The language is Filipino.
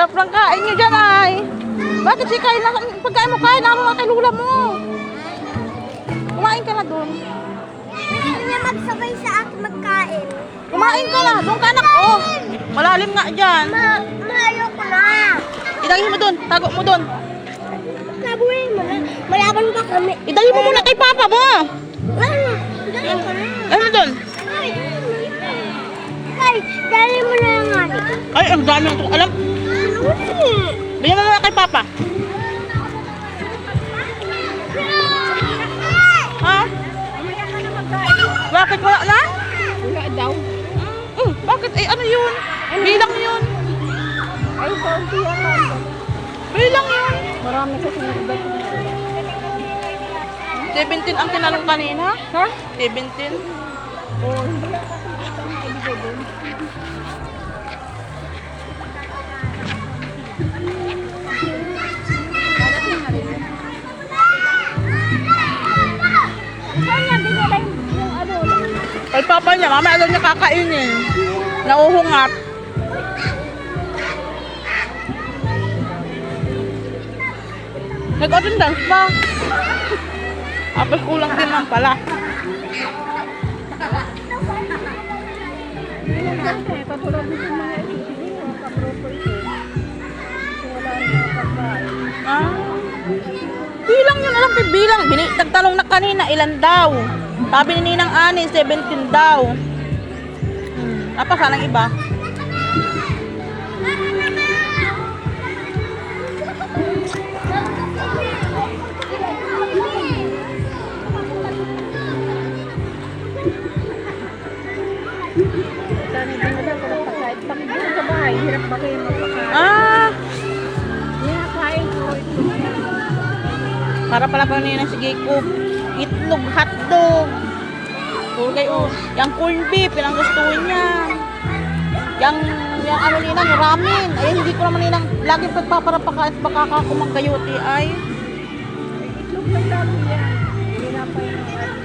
sarap lang kain niyo dyan ay. Bakit si kain lang? Pagkain mo kain, ano lang kay lula mo? Kumain ka na doon. Hindi niya magsabay sa akin magkain. Kumain ka na, doon ka anak. Oh, malalim nga dyan. Malayo ko na. Idagin mo doon, tago mo doon. Nabuhin mo na. Malaban pa kami. Idagin mo muna kay papa mo. Ano? Dali ko na. Ano doon? Ay, dali mo na lang nga. Ay, ang dami ang alam. Bigyan mo muna kay papa. Ha? Bakit wala na? Wala daw. Bakit? Ay, ano yun? Bilang yun. Ay, konti yan. Bilang yun. Marami kasi nagbat. 17 ang tinanong kanina. Ha? 17. Oo, hindi. Hindi ko doon. Saan niya dinala yung ano? Kay papa niya, mamaya daw niya kakainin. Nauhungat. Nag-attendance ba? Tapos kulang din lang pala. Katulad din yung mga hindi mo makaproperty. Wala rin pagkain. Ah. Bilang yun, alam ko bilang. Nagtanong na kanina, ilan daw? Sabi ni Ninang Ani, 17 daw. Tapos sanang iba. Dami din na daw kung pagkain. Pag doon sa bahay, hirap ba kayo magpakain? Ah, Hinakain ko. para pala pa nila si Jacob. Itlog, hotdog. Purgay, oh. Yang corn beef, yan ang gusto niya. Yang ano nila, yung ramen. Ay, hindi ko naman nilang lagi pagpaparapakain at baka kumagkayuti ay. Itlog lang lagi yan. Hindi na pa yun.